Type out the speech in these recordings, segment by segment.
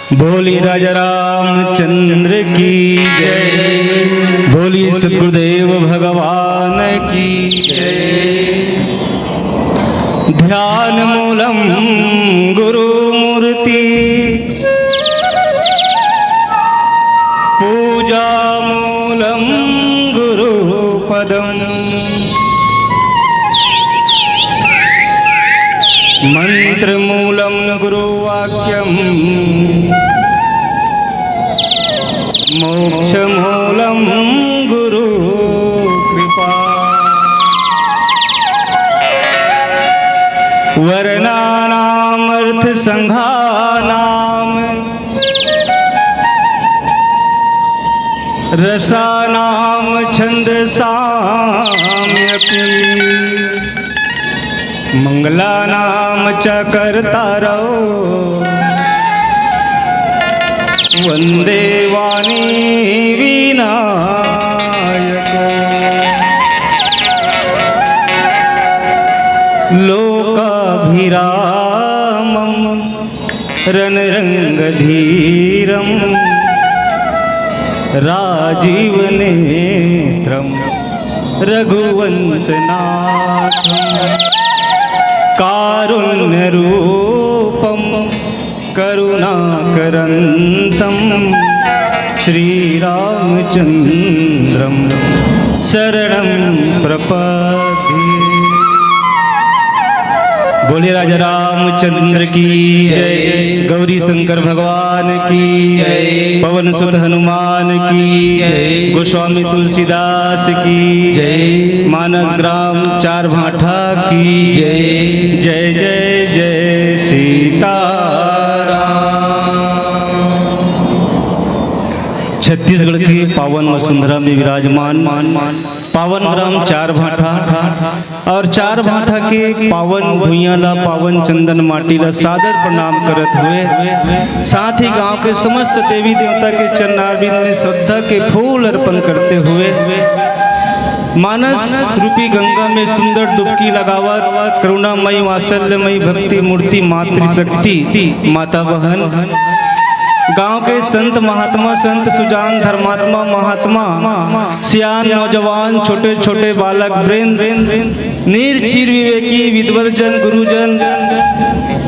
बोली राजा रामचंद्र की जय। बोली सद्गुरुदेव भगवान की जय। ध्यान मूलम गुरु मूर्ति, पूजा मूलम गुरु पदम, मंत्र मूलम गुरुवाक्यम, मोक्ष मूलम गुरु कृपा। वर्णानाम अर्थ संघानाम, रसानाम छंदसाम्यपि, मंगलानाम च कर्तारौ, वंदे वाणी विनायको। लोकाभिरामं रणरंगधीरं, राजीवनेत्रं रघुवंशनाथं, कारुण्यरूपं करुणाकरन्तं श्रीरामचन्द्रं शरणं प्रपद्ये। बोले राजा रामचंद्र की जय। गौरी शंकर भगवान की जय। पवन सुत हनुमान की जय। गोस्वामी तुलसीदास की जय। मानस ग्राम चार भाठा की जय। जय जय जय सीताराम। छत्तीसगढ़ के पावन वसुंधरा में विराजमान पावन ग्राम चार भाठा और चार भाठा के पावन भुइयाला पावन चंदन माटीला सादर प्रणाम करत हुए, साथ ही गांव के समस्त देवी देवता के चरणारविंद में श्रद्धा के फूल अर्पण करते हुए मानस रूपी गंगा में सुंदर डुबकी लगावत करुणामयी वात्सल्यमयी भक्ति मूर्ति मातृशक्ति माता बहन गांव के संत महात्मा संत सुजान धर्मात्मा महात्मा सियान नौजवान छोटे छोटे बालक वृंद निर्क्षीर विवेकी विद्वत जन गुरुजन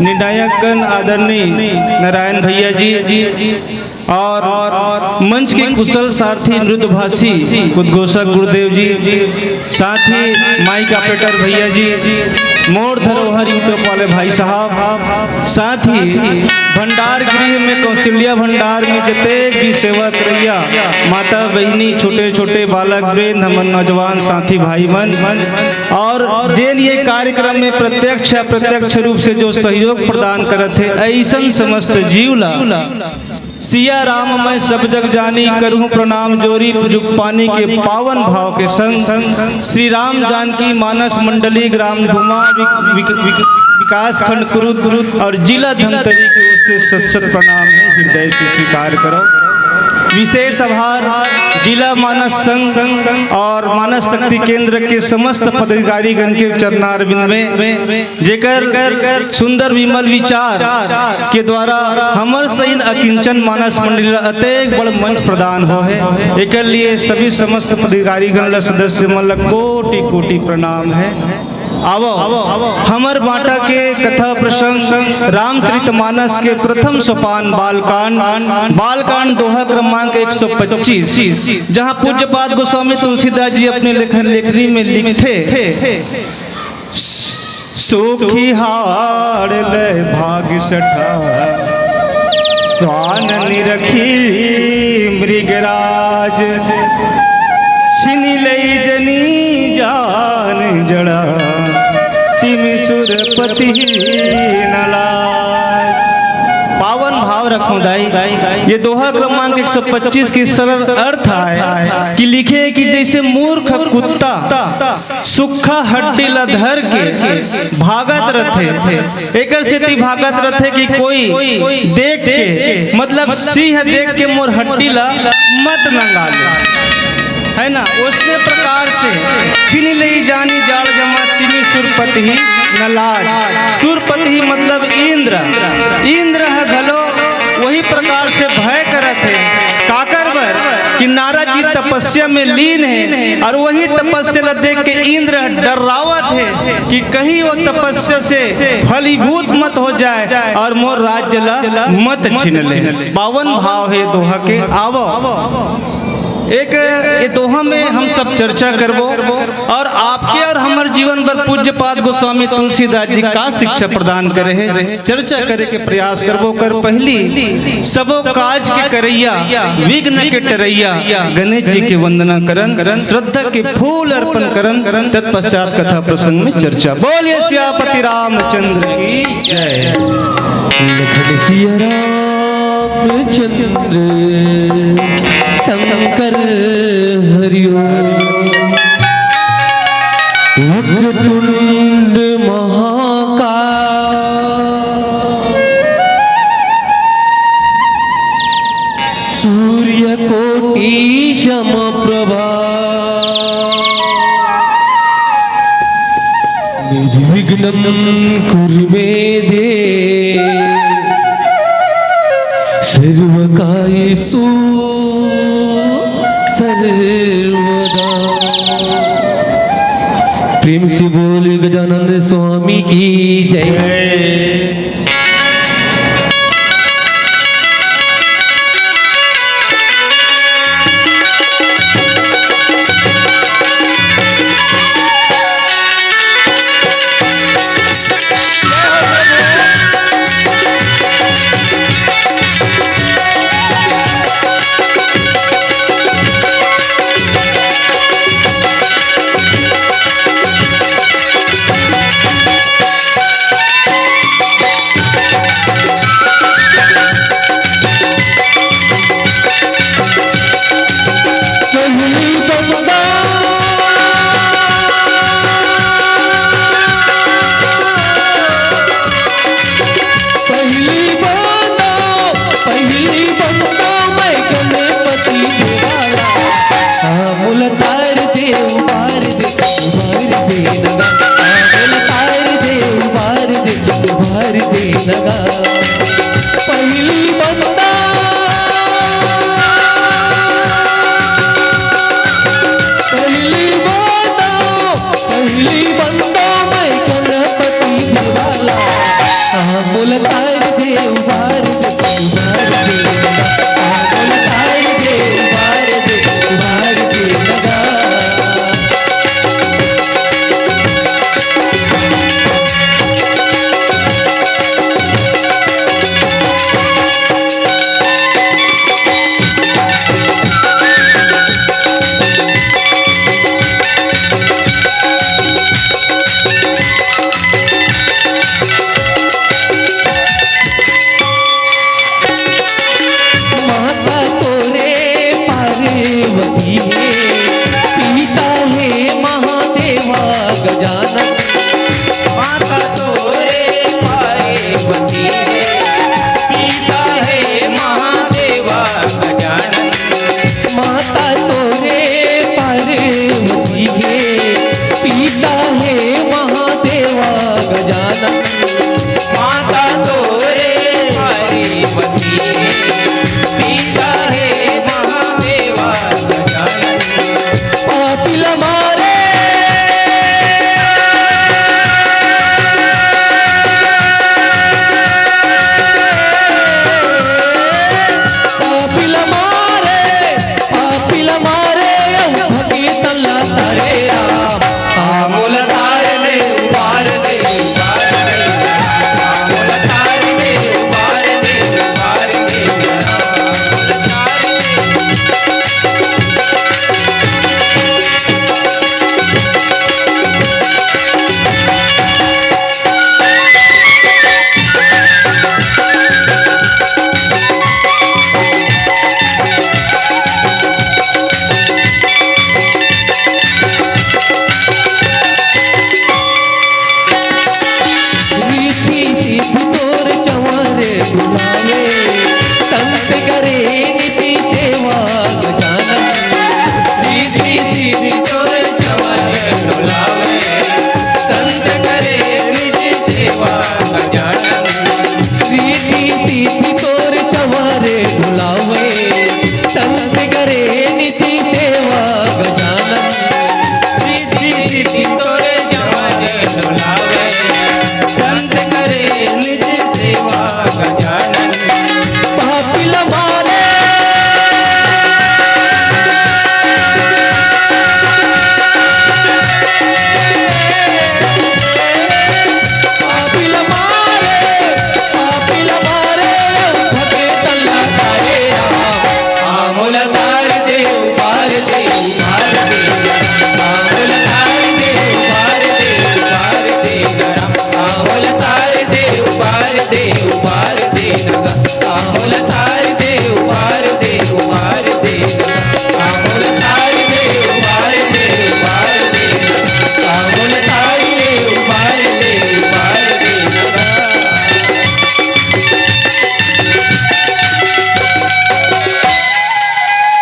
निर्णायकगण आदरणीय नारायण भैया जी और मंच के कुशल सारथी मृदभाषी उद्घोषक गुरुदेव जी, साथ ही माइक ऑपरेटर भैया जी, मोर धरोहर यूट्यूब वाला वाले भाई साहब, साथ ही भंडार गृह में कौशल्या भंडार में जते भी सेवा करैया माता बहनी, छोटे छोटे बालक वृंद, हमर नौजवान साथी भाई मन, और जेन ये कार्यक्रम में प्रत्यक्ष अप्रत्यक्ष रूप से जो सहयोग प्रदान करत है, ऐसन समस्त जीव ला सिया राम मैं सब जग जानी, करूँ प्रणाम जोरी जुग पानी के पावन भाव के संग श्री राम जानकी मानस मंडली ग्राम धुमा विकास खंड कुरुद और जिला धमतरी की ओर से सत प्रणाम है, हृदय से स्वीकार करो। विशेष आभार जिला मानस संघ और मानस शक्ति केंद्र के समस्त पदाधिकारीगण के चरणारविंद में जेकर सुंदर विमल विचार के द्वारा हमर सहित अकिंचन मानस मंडली अतेक बड़ मंच प्रदान हो है, एक लिए सभी समस्त पदाधिकारीगण सदस्य मन कोटि कोटि प्रणाम है। आवो हमर बाटा के कथा प्रसंग रामचरितमानस के प्रथम सोपान बालकांड दोहा क्रमांक 125, जहाँ पूज्यपाद गोस्वामी तुलसीदास जी अपने लेखनी में लिखते, सुखी हार ले भाग सठा स्वान निरखी मृगराज, छिनी लई जनी जान जड़ा सुरपति नलाज। पावन भाव रखो दाई, ये दोहा क्रमांक 125 की सरल अर्थ है कि लिखे कि जैसे मूर्ख कुत्ता सुखा हड्डी लधर के भागत रथे, एक से भागत रथे कि कोई देख के, मतलब सिंह देख के मोर हड्डी ला मत नंगा ले, है ना। उसी प्रकार से छिनी लई जानी जाड़ जमा तिमी सुरपति ही नलाज। सुरपति ही मतलब इंद्र है घलो वही प्रकार से भय करत है काकर बर कि नारद जी तपस्या में लीन है, और वही तपस्या ला देख के इंद्र डरावत है कि कहीं वो तपस्या से फलीभूत मत हो जाए और मोर राज्य ला मत छीन ले। पावन भाव है दोहा के। आवो एक ये दोहा में हम सब चर्चा करबो और आपके और हमार जीवन पर पूज्यपाद गोस्वामी तुलसीदास जी का शिक्षा प्रदान करे है, चर्चा करे के प्रयास करबो। कर पहली सबो काज के करैया विघ्न के टरैया गणेश जी के वंदना करन, श्रद्धा के फूल अर्पण करन, तत्पश्चात कथा प्रसंग में चर्चा। बोलिए सियापति रामचंद्र की जय। रामचंद्र शंकर हरिओ, वक्रतुंड महाकाय, सूर्यकोटि समप्रभा, निर्विघ्नं कुरु मे देव, सर्वकार्येषु सर्वदा। प्रेम से बोल गजानंद स्वामी की जय। गजानन माता तोरे हरि मती पिता है महादेवा गजानन पापिल मारे पापिल मारे भगीत तारे राम आमूल तार दे उबार दे उबार दे आमूल तार दे उबार दे उबार दे आमूल तार दे रीति सिद्ध तोर चंवरे बुलावे संत करे नीति सेवा गजानन रीति सीधी तोर चवरे डुलावे संत करे निज सेवा गजानन रीति सिद्ध तोर चंवरे बुलावे संत करे नीति सेवा गजानन रीति सीधी तोर चवरे डुलावे संत करे निज सेवा गजानन पापिल मारे पापिल मारे भगीत तारे राम आमूल तार दे उबार दे उबार दे आमूल तार दे उबार दे उबार दे आमूल तार दे उबार दे उबार दे आमूल तार दे उबार दे उबार दे आमूल तार दे उबार दे उबार दे आमूल तार दे उबार दे उबार दे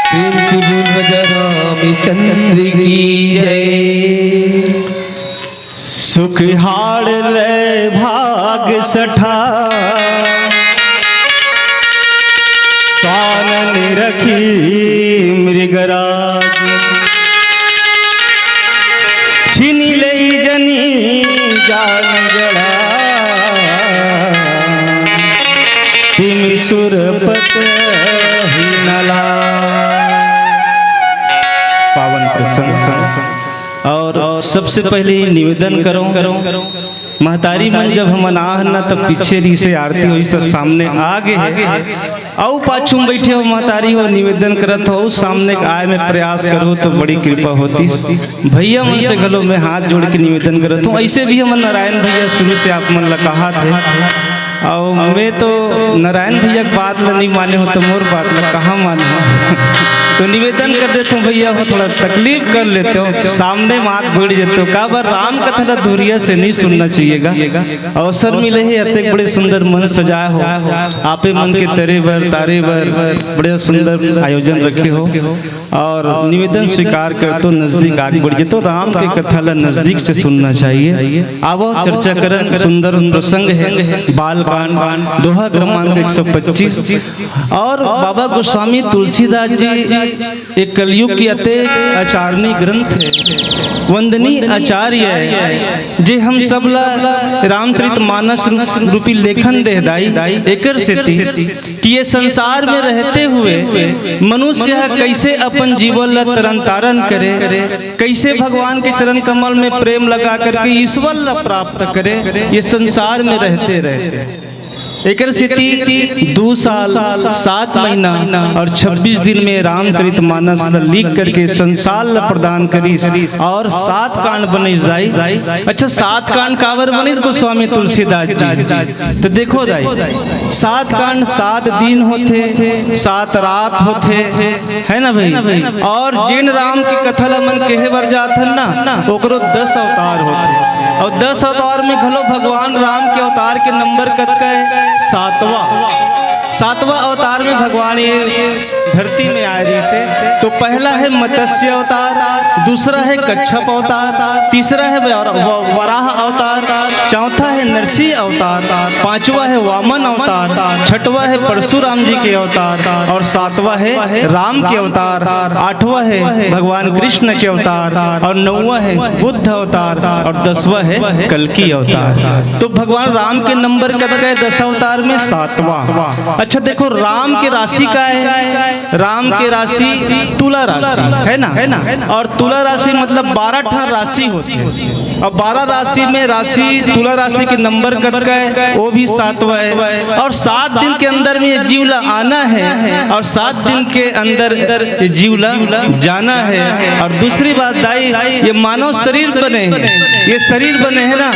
प्रेम से बोल राजा रामचंद्र की जय सुखहाड़ ले भाग सठा सानन रखी मृगराज छिनी लई जनी जान जड़ा तिम सुरपत ही नला पावन प्रसंग और सबसे पहले निवेदन करो महतारी मन जब हम अनाह न तब पीछे री से आरती हो तो सामने आगे औ पाछू में बैठे हो महतारी हो निवेदन करत हो सामने आए में प्रयास करो तो बड़ी कृपा होती भैया मन से गलो में हाथ जोड़ के निवेदन करत हूँ ऐसे भी हम नारायण भैया शुरू से आप मन ला कहा थे और मैं तो नारायण भैया की बात ला नहीं माने हो तो मोर बात ला कहाँ माने हो तो निवेदन कर देते हो भैया हो थोड़ा तकलीफ कर लेते हो सामने मात बढ़ जाते हो का बार राम कथा ला दूरिया से नहीं सुनना चाहिएगा अवसर मिले है अत्यंत बड़े सुंदर मन सजाए हो आपे मन के तारे बर बड़े सुंदर आयोजन रखे हो और निवेदन स्वीकार कर तो नजदीक आगे बढ़ जाते हो राम के कथा ला नजदीक से सुनना चाहिए आवो चर्चा करन सुंदर प्रसंग है बाल कांड दोहा क्रमांक 125 और बाबा गोस्वामी तुलसीदास जी एक कलयुग की अति आचार्य ग्रंथ है वंदनीय आचार्य है जे हम सब ला रामचरितमानस रूपी लेखन देहदाई एकर से कि ये संसार में रहते हुए मनुष्य कैसे अपन जीवन ला तरन तारण करे कैसे भगवान के चरण कमल में प्रेम लगा करके ईश्वर ला प्राप्त करे ये संसार में रहते एकर स्थिति 2 साल 7 महीना और 26 दिन में रामचरितमानस लिख करके संसार ला प्रदान करी और 7 कांड बने जाई। अच्छा 7 कांड कावर बने गोस्वामी तुलसीदास जी तो देखो दाई 7 कांड 7 दिन होते 7 रात होते है ना भाई और जिन राम की कथा ला मन कहे बर जात ना ओकरो 10 अवतार होते और 10 अवतार में घलो भगवान राम के अवतार के नंबर कतका है 7वां अवतार में भगवान ये धरती में आए जैसे तो पहला है मत्स्य अवतार, दूसरा है कच्छप अवतार, तीसरा है वराह अवतार, चौथा है नरसिंह अवतार, पांचवा है वामन अवतार, छठवा है परशुराम जी के अवतार और सातवां है राम के अवतार, आठवां है भगवान कृष्ण के अवतार और नौवां है बुद्ध अवतार और 10वां है कल्कि अवतार। तो भगवान राम के नंबर कब गए 10 अवतार में? 7वां। अच्छा देखो, राम की राशि का है, राम की राशि तुला राशि है ना, और तुला राशि मतलब 12 राशि होती है और 12 राशि में राशि तुला राशि के नंबर कब का है? वो भी 7वां है। और 7 दिन के अंदर में ये जीवला आना है और 7 दिन के अंदर ये जीवला जाना है। और दूसरी बात दाई, ये मानव शरीर बने हैं, ये शरीर बने हैं ना,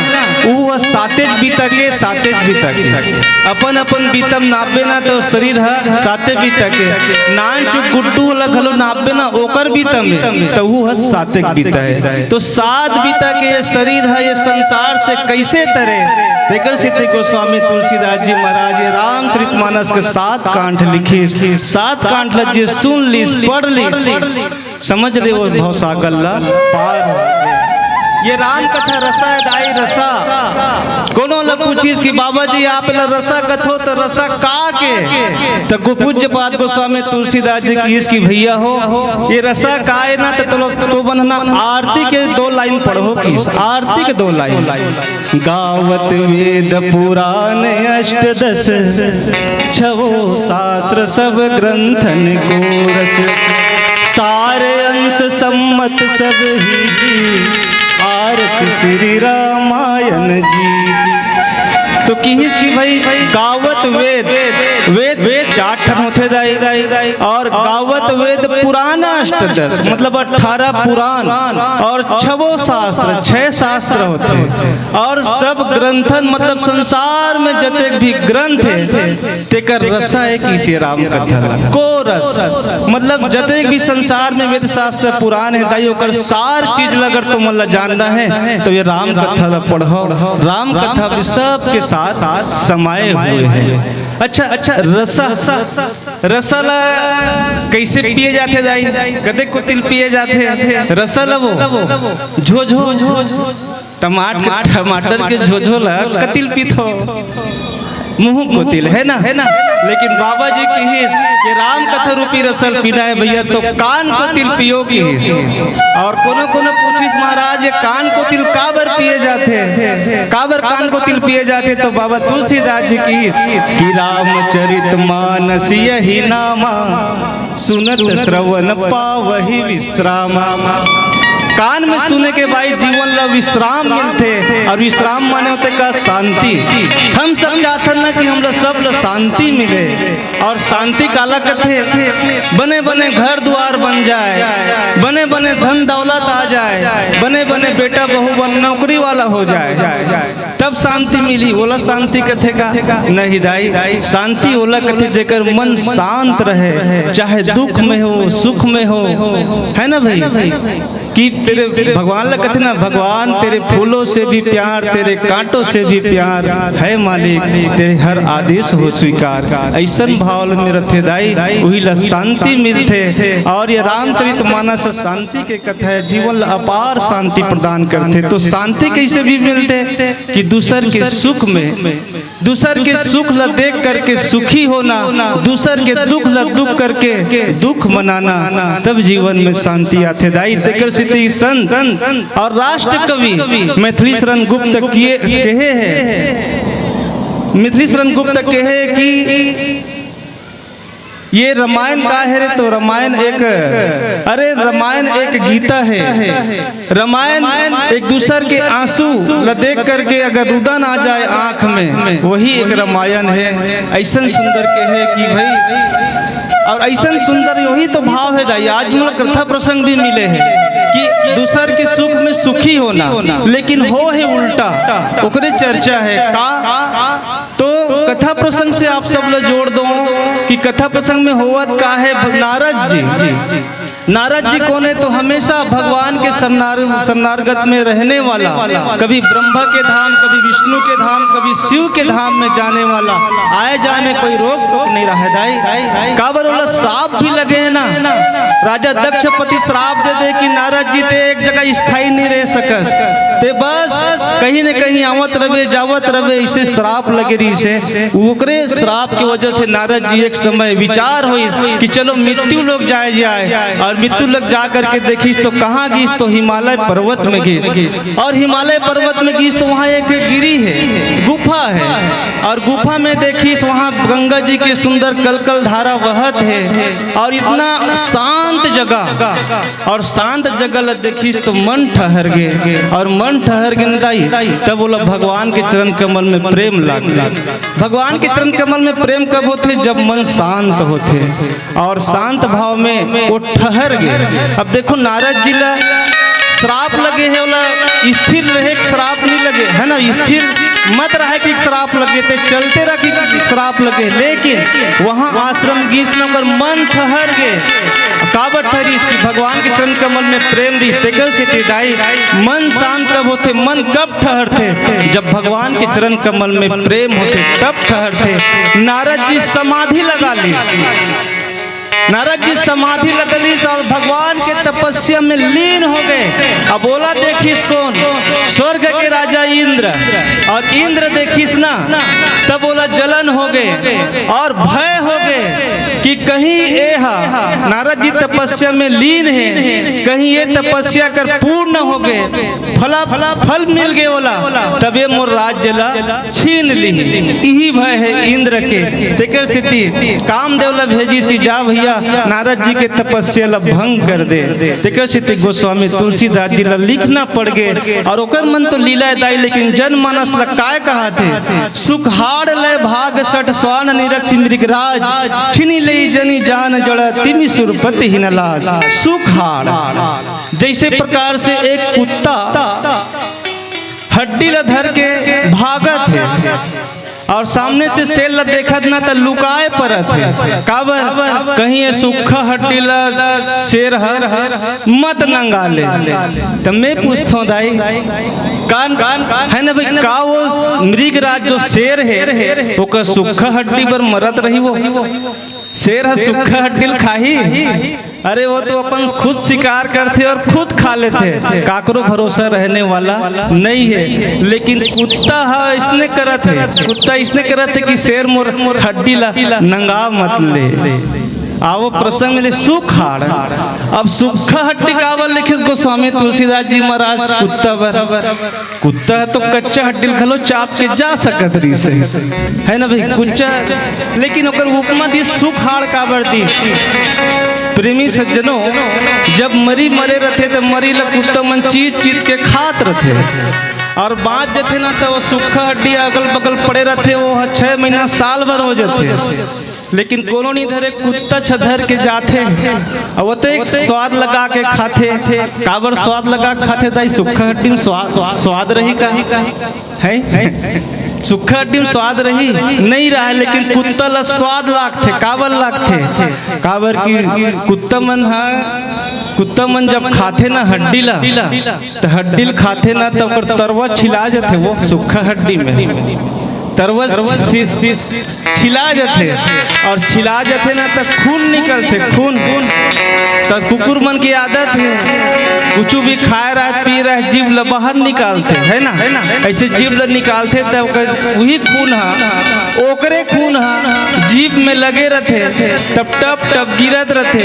वो 7 बीता के 7 बीता के अपन अपन बीतम नापे ना तो शरीर है 7 बीता के नान चुप गुड्डू वाला घलो नापे ना ओकर बीतम है तो वो है 7 बीता है। तो 7 बीता के ये शरीर है, ये संसार से कैसे तरे? देखकर सिद्धि गोस्वामी तुलसीदास जी महाराज ये रामचरितमानस के 7 कांड लिखे, 7 कांड लज्जे सुन ली, पढ़ ली, समझ ले वो भवसागर ला पार हो। ये राम कथा रसा है दाई रसा। कोनो लोग पूछिस कि बाबा जी आप ला रसा कथो तो रसा का के तो पूज्य पाद गोस्वामी तुलसीदास जी की इसकी भैया हो ये रसा का है ना तो बनना आरती के 2 लाइन पढ़ो की आरती के 2 लाइन। गावत वेद पुराण अष्टदश छवो शास्त्र सब ग्रंथन को रस सारे अंश सम्मत सब ही आरती श्री रामायण जी। तो किहिस की भाई गावत वेद वेद 4 ठन होते दाई और गावत वेद पुराण अष्टदश मतलब 18 पुराण और 6 शास्त्र 6 शास्त्र होते हैं और सब ग्रंथन मतलब संसार में जते भी ग्रंथ है तेकर रसा है किसी राम कथा को रस मतलब जते भी संसार में वेद शास्त्र पुराण है दाई ओकर सार चीज अगर तुम जानना है तो ये राम कथा पढ़ो। राम कथा भी सब के साथ समाये हुए हैं। अच्छा रसा रसला कैसे पिए जाते दाई? कदे कुतिल पिए जाते रसल वो झोझो टमाटर के झोझोला कतिल पीथो मुंह कुतिल है ना। लेकिन बाबा जी की हिस ये राम कथा रूपी रसल पीना है भैया तो कान को तिल पियो की हिस। और कोनो पूछिस महाराज ये कान को तिल काबर पिए जाते काबर कान को तिल पिए जाते तो बाबा तुलसीदास जी की हिस कि रामचरित मानस यही नामा सुनत श्रवण पावहि विश्रामा। कान में सुने के बाद जीवन ला विश्राम मिलते और विश्राम माने होते का शांति। हम सब चाहते ना कि हमरा सब ला शांति मिले और शांति काला कथे बने बने घर द्वार बन जाए, बने बने धन दौलत आ जाए, बने बने बेटा बहू बन नौकरी वाला हो जाए तब शांति मिली। ओला शांति कथे का नहीं दाई, शांति ओला कथे जेकर मन शांत रहे चाहे दुख में हो सुख में हो है ना भाई। कि तेरे भगवान ला कहते ना भगवान तेरे फूलों से भी प्यार तेरे कांटों से भी प्यार है मालिक तेरे हर आदेश हो स्वीकार। ऐसा भाव में रथे दाई वही ला शांति मिलते। और ये रामचरितमानस शांति के कथा है, जीवन ला अपार शांति प्रदान करते। तो शांति कैसे भी मिलते कि दूसर के सुख में दूसर के सुख ला देख करके सुखी होना, दूसर के दुख ला दुख करके दुख मनाना, तब जीवन में शांति आते दाई। संत और राष्ट्र कवि मैथिली शरण गुप्त कहे हैं, मैथिली शरण गुप्त कहे कि ये रामायण का है रे तो रामायण एक अरे रामायण एक गीता है। रामायण एक दूसर के आंसू ला देख करके अगर रुदन आ जाए आंख में वही एक रामायण है। ऐसा सुंदर कहे कि भाई और ऐसा सुंदर यही तो भाव है दाई। आज हम कथा प्रसंग भी मिले हैं कि दूसर के सुख में सुखी होना लेकिन हो है उल्टा ओकरे चर्चा है का। तो कथा प्रसंग से आप सब लोग जोड़ दो कि कथा प्रसंग में होवत का है नारद जी। नारद जी कौन है तो हमेशा भगवान के शरणागत में रहने वाला, कभी ब्रह्मा के धाम कभी विष्णु के धाम कभी शिव के धाम में जाने वाला, आए जाए में कोई रोक टोक नहीं रहा दाई। काबर वाला श्राप भी लगे है ना, राजा दक्षपति श्राप दे कि नारद जी ते एक जगह स्थायी नहीं रह सकस ते बस कहीं न कहीं आवत रवे जावत रवे, इसे श्राप लगे रही से। ओकरे श्राप की वजह से नारद जी एक समय विचार हुई कि चलो मृत्यु लोग जाए और मृत्यु लोग जा करके देखिस तो कहाँ गीस, तो हिमालय पर्वत में गीस। और हिमालय पर्वत में गीस तो वहाँ एक गिरी है, गुफा है, और गुफा में देखिस वहाँ गंगा जी के सुंदर कलकल धारा बहत है और इतना शांत जगह, और शांत जगह देखिस तो मन ठहर गए। और मन ठहर गए दाई तब बोला भगवान के चरण कमल में प्रेम लाग गया। भगवान के चरण कमल में प्रेम कब होते? जब मन शांत होते, और शांत भाव में वो ठहर गए। अब देखो नारद जी ला श्राप लगे है, बोला स्थिर रहे श्राप नहीं लगे है ना, स्थिर मत रहे कि श्राप लगे थे, चलते रहे कि श्राप लगे, लेकिन वहाँ आश्रम गीस नंबर मन ठहर गए। काबत ठहरी इसकी भगवान के चरण कमल में प्रेम दी तेकर से दाई। मन शांत कब होते? मन कब ठहरते? जब भगवान के चरण कमल में प्रेम होते तब ठहरते। नारद जी समाधि लगा ली, नारद जी समाधि लगली और भगवान के तपस्या में लीन हो गए। अब बोला देखिस कौन? स्वर्ग के राजा इंद्र, और इंद्र देखिस ना तब बोला जलन हो गए और भय हो गए कि कहीं नारद जी तपस्या में लीन है, कहीं ये तपस्या कर पूर्ण हो गए, फल मिल गए बोला तब ये मोर राज्य ला छीन ली। यही भय है इंद्र के। तेकर स्थिति कामदेव ला भेजी इसकी जा भैया नारद जी के तपस्या ला भंग कर दे। तेकर स्थिति गोस्वामी तुलसीदास जी ला लिखना पड़ गए। और ओकर मन तो लीला दाई, लेकिन जनमानस ला काय कहा थे? सुखाड़ ले भाग सठ स्वान निरक्ष मृगराज, छिनी ले जनी जान जड़ा तिमी सुरपति ही नलाज। सुखाड़ जैसे प्रकार से एक कुत्ता हड्डी ला धर के भागत है और सामने से शेर ला देखत ना तो लुकाए परत है। काबर? कहीं ये सूखा हड्डी ला शेर मत नंगा ले। तो मैं पूछता हूँ दाई कान है ना भाई, का वो मृगराज जो शेर है वो सूखा हड्डी पर मरत रही? वो शेर है सूखा हड्डी खाही? अरे वो तो अपन खुद शिकार करते और खुद खा लेते, काकरो भरोसा रहने वाला नहीं है। लेकिन कुत्ता है इसने करत है, कुत्ता इसने करत है कि शेर मोर हड्डी ला नंगा मत ले। आओ प्रसंग में सुखाड़। अब सूखा हड्डी काबर लिखे गोस्वामी तुलसीदास जी महाराज? कुत्ता कुत्ता है तो कच्चा हड्डी खलो चाप के जा सकत रही से है ना भाई कुच्चा, लेकिन ओकर उपमा दी सुखाड़ काबर दी? प्रेमी सज्जनों, जब मरी मरे रहते तो मरी ला कुत्ता मन चीत के खात रहते, और बाँच जाते ना तो वो सूखा हड्डी अगल बगल पड़े रहते, वो 6 महीना साल भर हो जाते। लेकिन कोनो नहीं धरे कुत्ता छधर के जाते और वो तो एक स्वाद लगा के खाते। काबर स्वाद लगा के खाते? दाई सूखा हड्डी में स्वाद रही का है? सूखा हड्डी में स्वाद रही नहीं रहा है, लेकिन कुत्ता ला स्वाद लागते। काबर लागते? काबर की कुत्ता मन जब खाते ना हड्डी ला तो हड्डी खाते ना तो तरवा छिला जाते। वो सूखा हड्डी में तरवा छिला जाते, और छिला जाते ना तो खून निकलते। खून तो कुकुर मन की आदत है, कुछ भी खाए रहा है पी रहा है जीभ ला बाहर निकालते है ना, ऐसे जीभ ला निकालते तब वही खून है, ओकरे खून है जीभ में लगे रहते, तब टप टप गिरत रहते।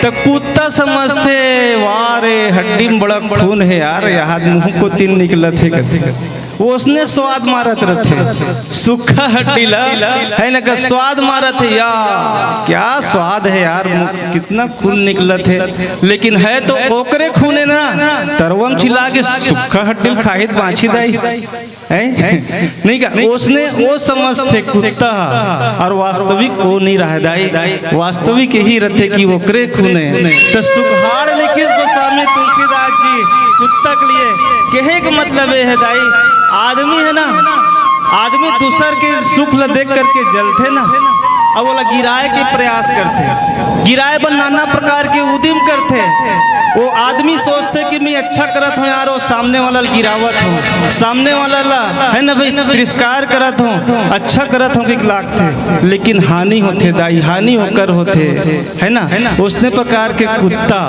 तो कुत्ता समझते वाह रे हड्डी में बड़ा खून है यार, यहाँ मुंह को 3 निकलत है। वो उसने स्वाद मारत रहते सूखा हड्डी ला है ना का स्वाद मारत है यार, क्या स्वाद है यार, कितना खून निकलत है। लेकिन है तो ओकरे खून है ना, तरवम छिला के सूखा हड्डी खाहित बाछी दाई है नहीं का? उसने वो समझते कुत्ता, और वास्तविक वो नहीं रह दाई, वास्तविक यही रहते कि ओकरे खून है। तो सुखाड़ लिखिस गोस्वामी तुलसीदास जी कुत्ता के लिए कहे का मतलब है दाई, आदमी है ना, आदमी दूसर के सुख ला देख करके जलते ना, अब बोला गिराए के प्रयास करते, गिराए पर नाना प्रकार के उद्यम करते, वो आदमी सोचते कि मैं अच्छा करत हूँ यार, वो सामने वाला गिरावत हूँ, सामने वाला ला है ना भाई तिरस्कार करत हूँ, अच्छा करत हूँ कि लागते, लेकिन हानि होते दाई, हानि होकर होते है ना। उसने प्रकार के कुत्ता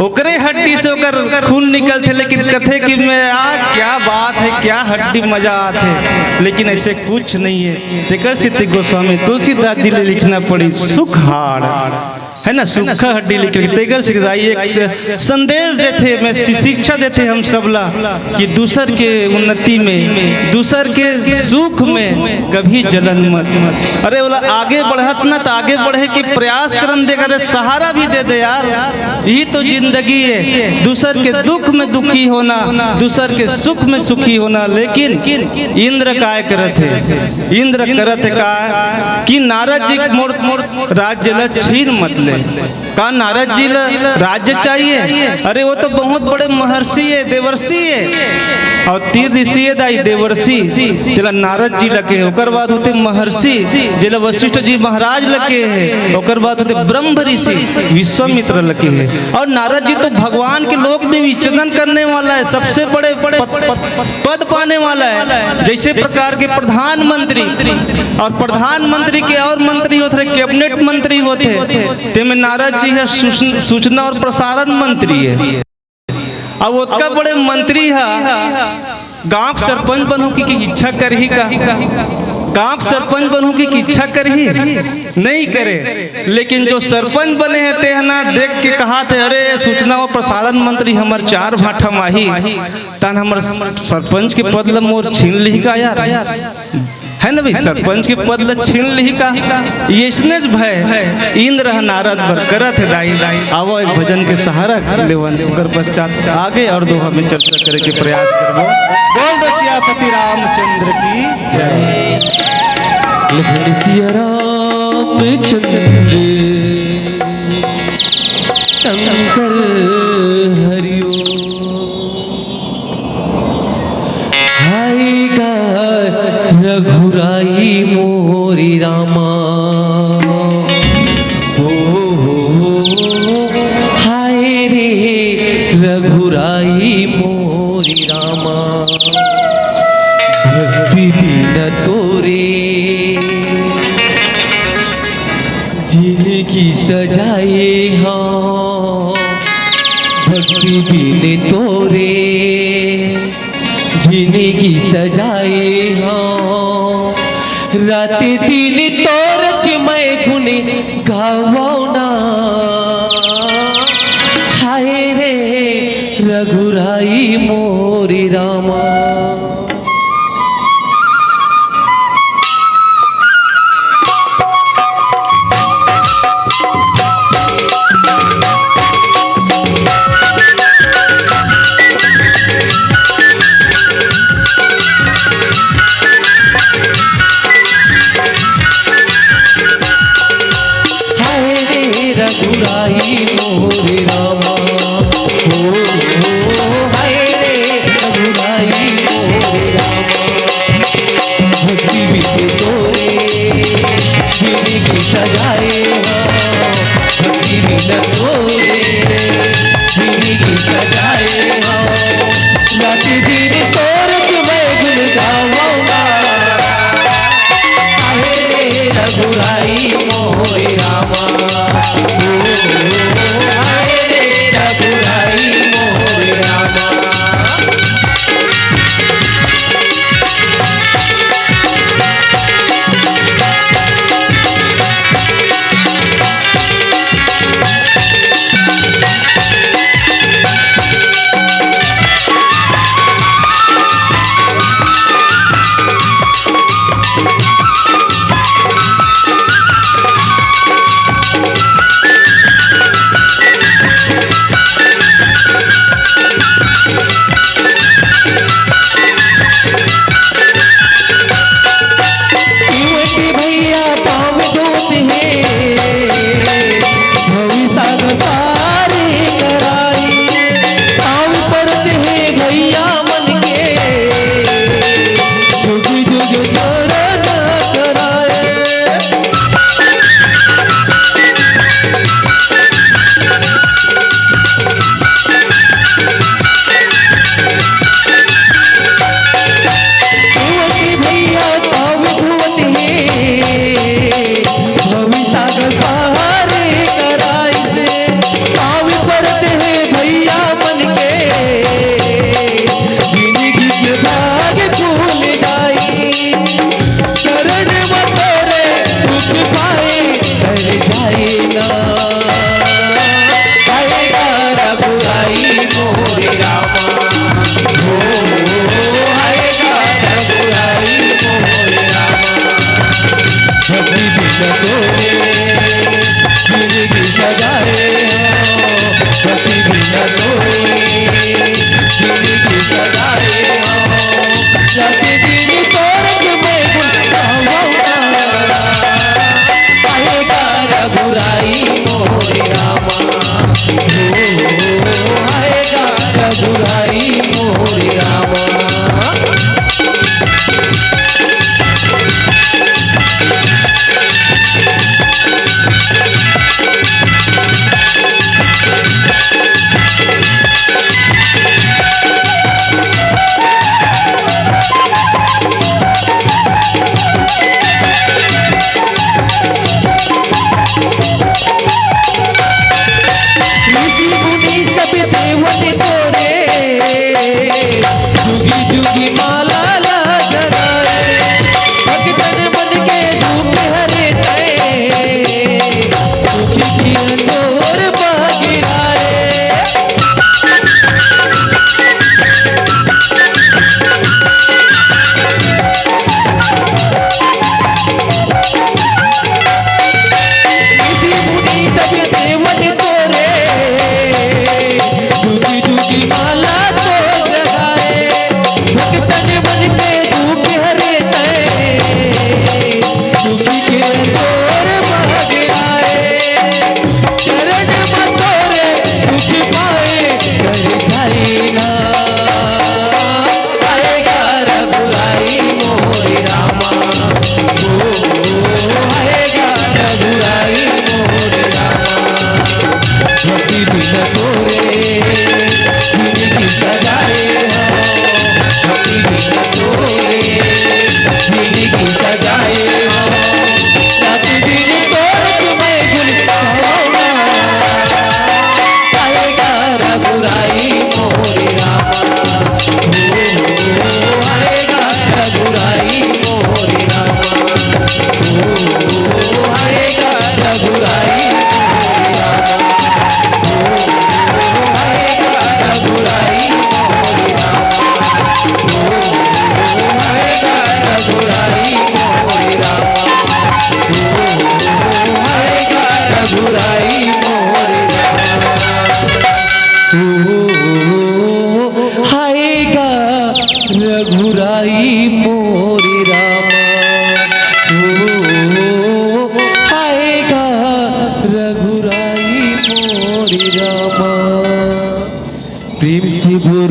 ओकरे हड्डी से ओकर खून निकलते, लेकिन कथे कि मैं आज क्या बात है, क्या हड्डी मजा आते, लेकिन ऐसे कुछ नहीं है। शेखर सिद्धि गोस्वामी तुलसीदास जी ने लिखना पड़ी सुख हाड़ है ना, सूखा हड्डी लिख तेगर सिरदाई एक संदेश देते, मैं शिक्षा देते हम सबला कि दूसर के उन्नति में, दूसर के सुख में कभी जलन मत। अरे बोला आगे बढ़त ना तो आगे बढ़े कि प्रयास करन दे, करे सहारा भी दे दे यार, यही तो जिंदगी है। दूसर के दुख में दुखी होना, दूसर के सुख में सुखी होना। लेकिन इंद्र काय करत है, इंद्र करत है का कि नारद जी मोर राज्य ल छीन मत ले। कहा नारद जी राज्य चाहिए, अरे वो तो बहुत बड़े महर्षि है, देवर्षि है, और तीर ऋषि है दाई देवर्षि जिला नारद जी लगे, ओकर बाद होते महर्षि जिला वशिष्ठ जी महाराज लगे है, ओकर बाद होते ब्रह्म ऋषि विश्वामित्र लगे है, और नारद जी तो भगवान के लोक में विचरण करने वाला है, सबसे बड़े पद पाने वाला है। जैसे प्रकार के प्रधानमंत्री, और प्रधानमंत्री के और मंत्री होते, कैबिनेट मंत्री होते, में नारद जी है सूचना और प्रसारण मंत्री है। अब उसका बड़े मंत्री है, गांव सरपंच बनू की इच्छा कर ही का, गांव सरपंच बनू की इच्छा कर ही नहीं करे, लेकिन जो सरपंच बने हैं ते ना देख के कहा थे अरे सूचना और प्रसारण मंत्री हमार 4 भाठा माही तन हमर सरपंच के पद ल मोर छीन ली का यार, है ना भाई, सरपंच के पद ल छीन ली का। इसने भय इंद्र नारद बर करत है दाई, आवो एक भजन के सहारा लेवन, ओकर पश्चात आगे और दोहा में चर्चा करे के प्रयास करबो। बोल दो सियापति रामचंद्र की जय। लखन सिया रामचंद्र शंकर हरिओ, आएगा रघुराई मोरी रामा, हाय रे रघुराई मोरी रामा, भक्ति बिन तोरे जिनकी सजाए हाँ, भक्ति बिन तोरे जिनकी सजाए हाँ, रात दिन तोरच मैं गुण गावना, हाय रे रघुराई मोरी रामा। रघुराई मोरे रामा, हाय रे रघुराई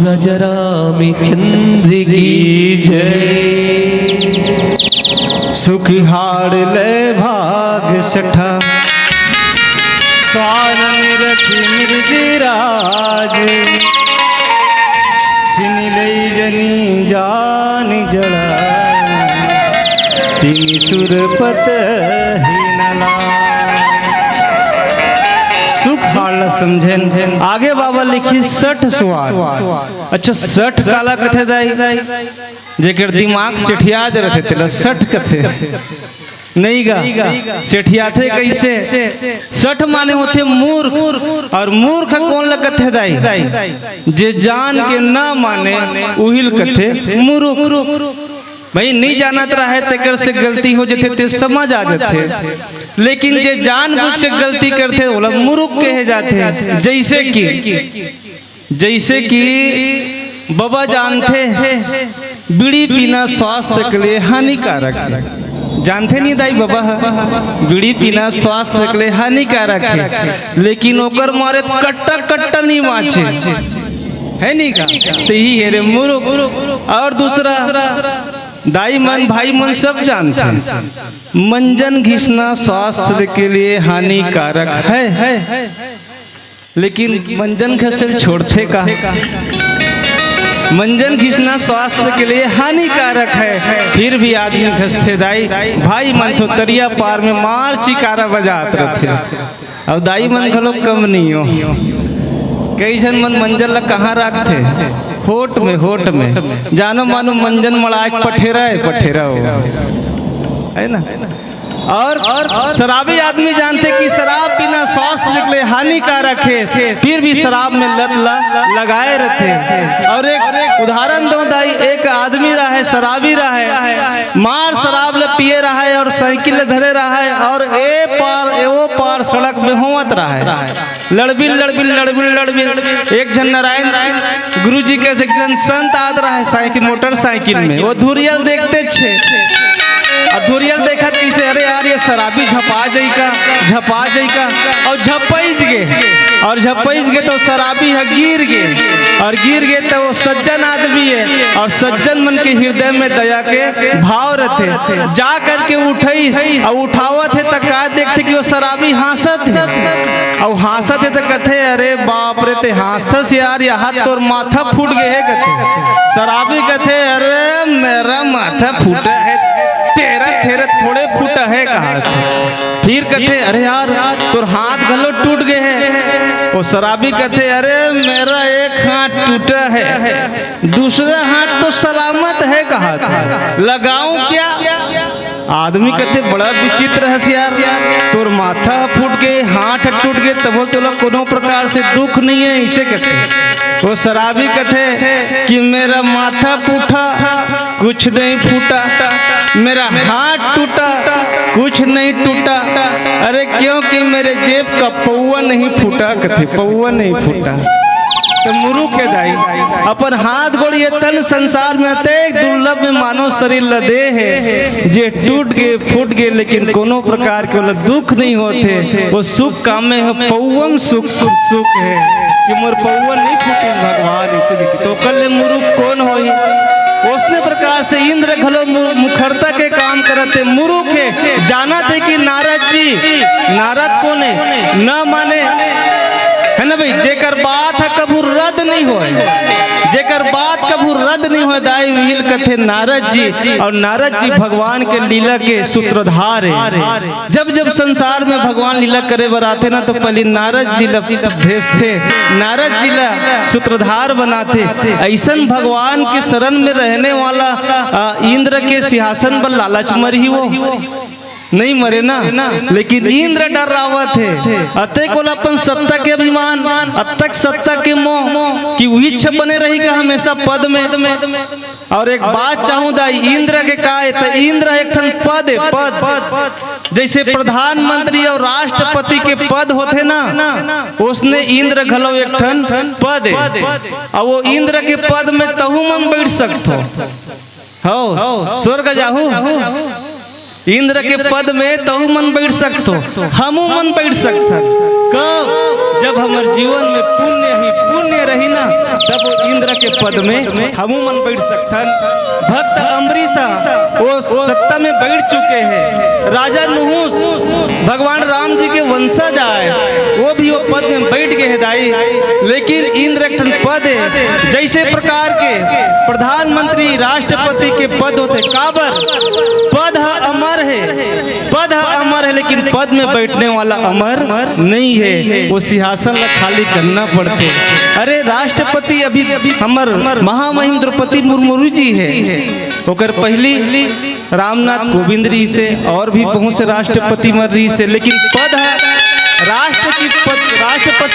राजा रामचंद्र की जय। सुखिहार ले भाग सठा स्वान निरति मृगराज छिन लई जनी जान जड़ा तिनि सुरपत हिनला। सुख हाल समझेन आगे बाबा लिखी 60 सवाल। अच्छा 60 काला कथे दाई जेकर दिमाग सेठिया रहते तेला 60 कथे नहीं गा सेठिया थे कैसे 60 माने होते मूर्ख और मूर्ख कौन ल कथे दाई जे जान के ना माने उहिल कथे मूर्ख। भाई नहीं जानत रहे तेकर से गलती हो जाते ते समझ आ जाते, लेकिन जे जान बुझ के गलती करते बोला मूर्ख कहे जाते। जैसे कि बाबा जानते बीड़ी पीना स्वास्थ्य के लिए हानिकारक है। जानते नहीं दाई बाबा बीड़ी पीना स्वास्थ्य के लिए हानिकारक है, लेकिन ओकर मारे कट्टा कट्टा नहीं माचे है नहीं का तो ही है रे मूर्ख। और दूसरा दाई मन भाई मन सब जानते हैं मंजन घिसना स्वास्थ्य के लिए हानिकारक है, लेकिन मंजन घिसल छोड़ते का। मंजन घिसना स्वास्थ्य के लिए हानिकारक है, फिर भी आदमी घसते दाई भाई मन तो दरिया पार में मार चिकारा बजात रहते और दाई मन घलो कम नहीं हो। कैसन मन मंजन ला कहाँ रखते होट में जानो मानो मंजन मड़ाक पठेरा हो है ना। और शराबी आदमी जानते कि शराब पीना स्वास्थ्य के लिए हानिकारक है, फिर भी शराब में लत लगाए रहते। और एक उदाहरण दो दाई एक आदमी रहा है शराबी रहा है मार शराब ले पिए रहा है और साइकिल धरे रहा है और ओ पार सड़क में होवत रहा है लड़बिल एक जन नारायण गुरु जी के संत आद रहा है साइकिल मोटरसाइकिल में वो धुरियल देखते छे और धुरियल देखा कैसे अरे यार ये शराबी झपा जाई का और झपैज गे तो शराबी है गिर गे तो वो सज्जन आदमी है और सज्जन मन के हृदय में दया के भाव रहते जा करके उठई और उठावत है तक का देखते कि वो शराबी हंसत है तो कथे अरे बाप रे ते हंसतस यार यहाँ तोर माथा फूट गए है कथे। शराबी कथे अरे मेरा माथा फूटा है तेरा थोड़े फूटा है कहा। फिर कहते अरे यार तोर हाथ गलो टूट गए हैं। वो शराबी कहते अरे मेरा एक हाथ टूटा है दूसरा हाथ तो सलामत है कहा लगाऊं क्या। आदमी कहते बड़ा विचित्र है यार तोर माथा फूट गए हाथ टूट गए तब बोलते लोग कोनो प्रकार से दुख नहीं है इसे कहते। वो शराबी कहते कि मेरा माथा फूटा कुछ नहीं फूटा, मेरा हाथ टूटा कुछ नहीं टूटा, अरे क्योंकि मेरे जेब का पौवा नहीं फूटा कहते पौवा नहीं फूटा। तो मुरुख के दाई अपन हाथ गोड़ ये तन संसार में अतेक दुर्लभ में मानव शरीर लदे है जे टूट गए फूट गए, लेकिन कोनो प्रकार के दुख नहीं होते। वो सुख काम में है पौवम सुख है कि मोर पौवा नहीं फूटे भगवान इसे तो कल मुरुख कौन होई। उसने प्रकार से इंद्र घलो मुखरता के काम करते मुरुख है जाना थे कि नारद कौन है न माने है ना भाई जेकर बात है कभू रद्द नहीं हो जेकर बात कभू रद्द नहीं हो दाई विहिल कथे नारद जी। और नारद जी भगवान के लीला के सूत्रधार है। जब संसार में भगवान लीला करे बर आते ना तो पहले नारद जी भेजते नारद जी ला सूत्रधार बनाते। ऐसन भगवान के शरण में रहने वाला इंद्र के सिंहासन पर लालच मरी वो नहीं मरे ना, लेकिन इंद्र डरावत है अतः को अपन सत्ता के अभिमान अतक सत्ता के मोह कि वही इच्छा बने रहेगा हमेशा पद में। और एक बात चाहूँ दाई इंद्र के का है तो इंद्र एक ठन पद है पद जैसे प्रधानमंत्री और राष्ट्रपति के पद होते ना उसने इंद्र घलो एक ठन पद है और वो इंद्र के पद में तहु मन बैठ सकते हो स्वर्ग जाहू इंद्र के पद में तहु मन बैठ सकतो, हमू मन बैठ सकता। कब? जब हमारे जीवन में पुण्य रही ना, तब इंद्र के पद में हमू मन बैठ सकता। भक्त अम्बरीशा वो सत्ता में बैठ चुके हैं। राजा नुहूस भगवान राम जी के वंशज आए, वो भी वो पद में बैठ गए हैं दाई। लेकिन इंद्र एक पद है, जैसे प्रकार के प्रधानमंत्री राष्ट्रपति के पद होते, काबर पद अमर है, पद अमर है, लेकिन पद में बैठने वाला अमर नहीं है, वो सिंहासन ला खाली करना पड़ते। अरे राष्ट्रपति अभी हमर महामहिम द्रौपदी मुर्मू जी है, ओकर पहली रामनाथ कोविंद जी से और भी बहुत से राष्ट्रपति मर रही से, लेकिन पद है राष्ट्रपति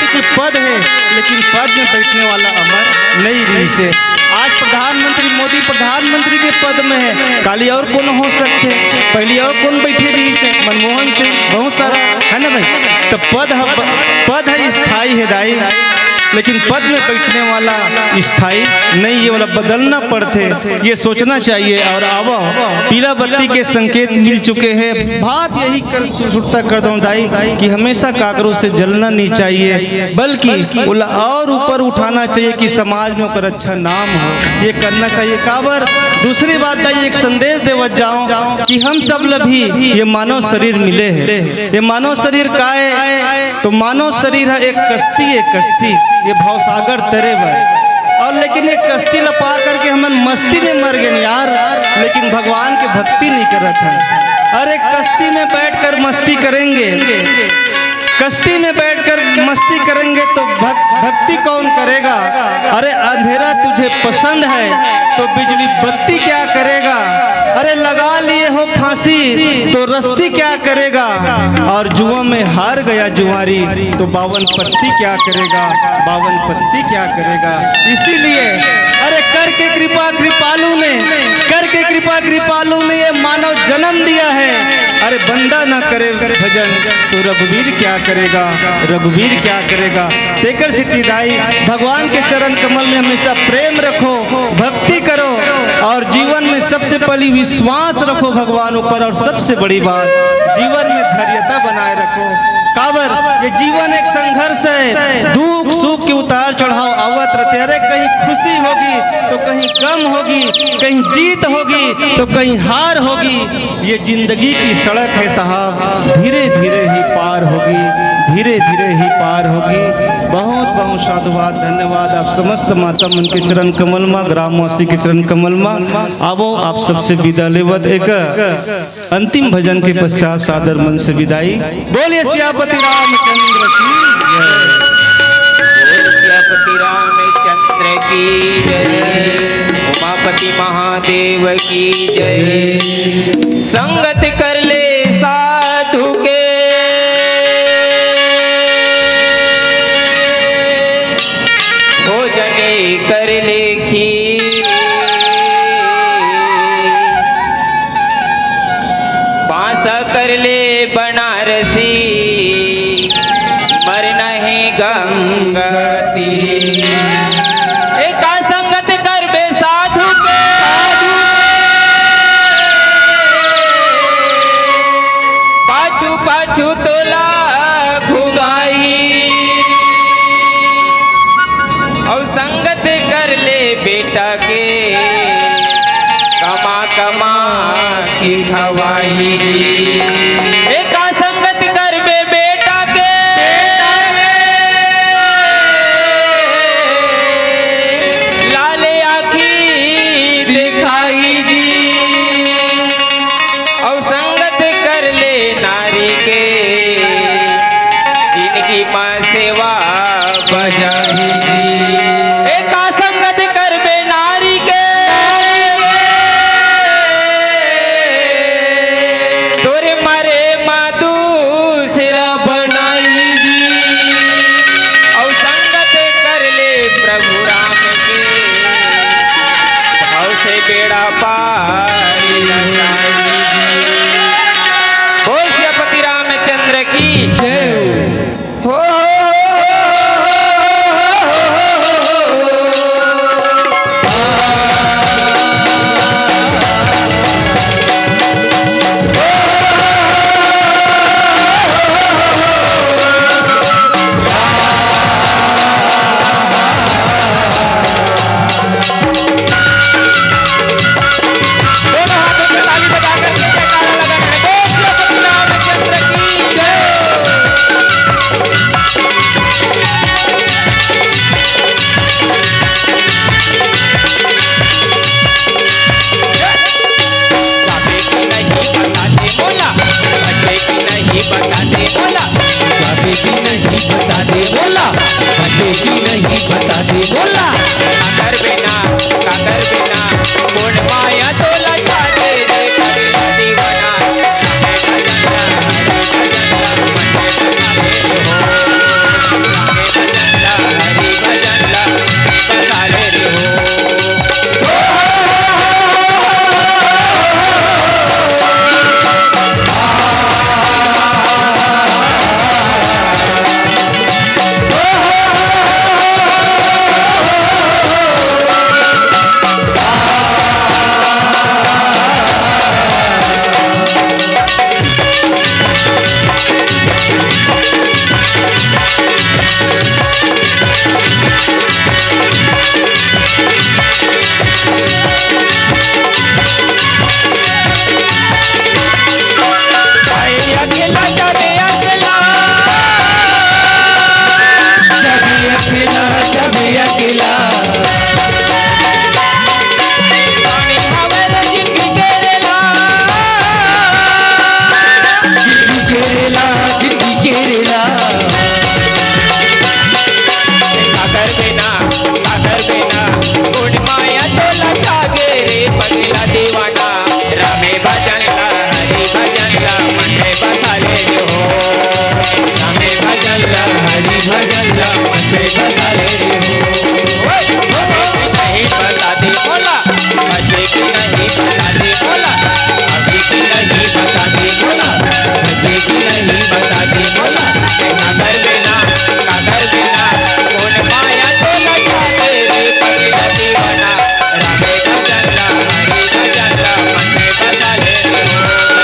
की पद है, लेकिन पद में बैठने वाला अमर नहीं रही से। आज प्रधानमंत्री मोदी प्रधानमंत्री के पद में है, काली और कौन हो सकते, पहले और कौन बैठे रही से, मनमोहन सिंह, बहुत सारा है ना भाई। तो पद है स्थायी है दाई, लेकिन पद में बैठने वाला स्थायी नहीं, ये वाला बदलना पड़ते, ये सोचना चाहिए। और अब पीला बत्ती के संकेत मिल चुके हैं। बात यही कर दूं दाई कि हमेशा काकरों से जलना नहीं चाहिए, बल्कि और ऊपर उठाना चाहिए कि समाज में ऊपर अच्छा नाम हो, ये करना चाहिए। काबर दूसरी बात दाई एक संदेश देवत जाऊं कि हम सब भी ये मानव शरीर मिले हैं। ये मानव शरीर का है, तो मानव शरीर है एक कश्ती, ये भवसागर तरे भर, और लेकिन एक कश्ती लपा करके हम मस्ती में मर गए यार, लेकिन भगवान की भक्ति नहीं कर रहा था। अरे कश्ती में बैठकर मस्ती करेंगे, कश्ती में बैठकर मस्ती करेंगे तो भक्ति कौन करेगा? अरे अंधेरा तुझे पसंद है तो बिजली बत्ती क्या करेगा? अरे लगा लिए हो फांसी तो रस्सी क्या करेगा? और जुआ में हार गया जुआरी तो 52 पत्ती क्या करेगा? 52 पत्ती क्या करेगा? इसीलिए अरे करके कृपा कृपालु ने ये मानव जन्म दिया है। अरे बंदा ना करे भजन तो रघुवीर क्या करेगा? रघुवीर क्या करेगा? तेकर सिटी दाई भगवान के चरण कमल में हमेशा प्रेम रखो, भक्ति करो, और जीवन में सबसे पहली विश्वास रखो भगवान ऊपर, और सबसे बड़ी बात जीवन में धैर्यता बनाए रखो। काबर ये जीवन एक संघर्ष है, दुख सुख के उतार चढ़ाव आवत रहते। अरे कहीं खुशी होगी तो कहीं कम होगी, कहीं जीत होगी तो कहीं हार होगी। ये जिंदगी की सड़क है साहब, धीरे धीरे ही पार होगी, धीरे धीरे ही पार होगी। बहुत बहुत साधुवाद, धन्यवाद आप समस्त माता मन के चरण कमल में, ग्रामवासी के चरण कमल में। आवो आप सबसे विदा लेवत एक अंतिम भजन के पश्चात सादर मन से विदाई। बोलिए सियापति रामचंद्र की जय। सियापति रामचंद्र की जय, उमापति महादेव की जय। संगत कर ले साधु के, भोजने कर ले खीर, पासा कर ले बनारसी, मर नहीं गंगती। एका संगत कर बे साधु के, पाछू पाछू तोला खुगाई, और संगत कर ले बेटा के, कमा कमा की खवाई। एका संगत कर बे बेटा के, लाले आखी दिखाई जी, और संगत कर ले नारी के, जिनकी माँ सेवा बजाई जी। एका संगत कर बे नारी के, तोरे मारे मातू सिरा बनाई जी, और संगत कर ले प्रभु राम के, भाव से बेड़ा पार लगाई जी। बोल सियापति रामचंद्र की जय। हो नहीं बता दे बोला जावे की नहीं बता दे बोला बटे की नहीं बता दे बोला काकर बिना पूर्ण माया तोला चाहते रे पगला दीवाना हरि भजन बसाले रे हो दीवाना रामे भजन हरि भजन मन बसाले हो रामे भजन हरि भजन मन बसाले हो नहीं बता दे बोला बचे की नहीं बता दे बोला अभी की नहीं बता दे बोला बचे की नहीं बता दे बोला काकर बिना कौन माया तो लगा रे पगला दीवाना रामे भजन हरि भजन मन बसाले हो भजन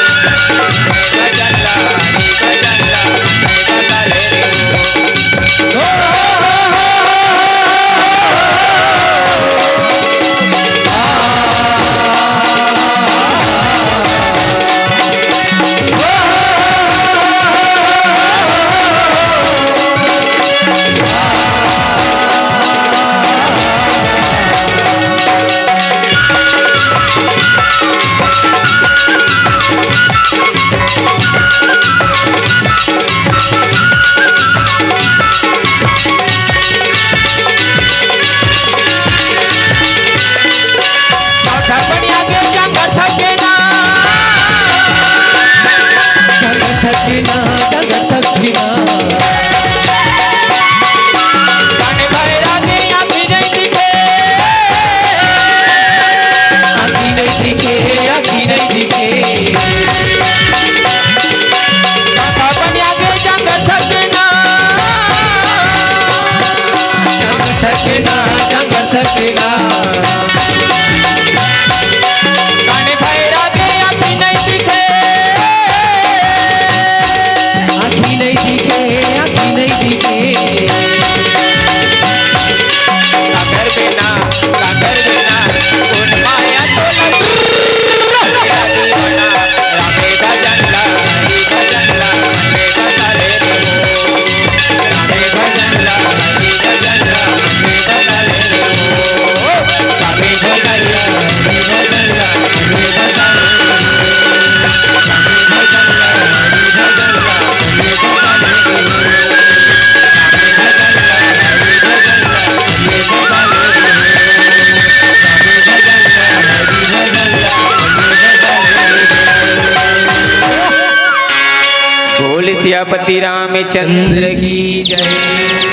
हरि भजन मन बसाले हो सियापति रामचंद्र की जय,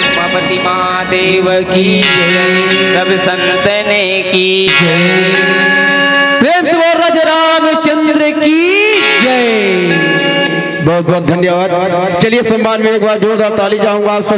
उमापति महादेव की जय, सब संतने की जय। प्रेम से बोल राजा रामचंद्र की जय। बहुत बहुत धन्यवाद। चलिए सम्मान में एक बार जोरदार ताली चाहूंगा आप सभी।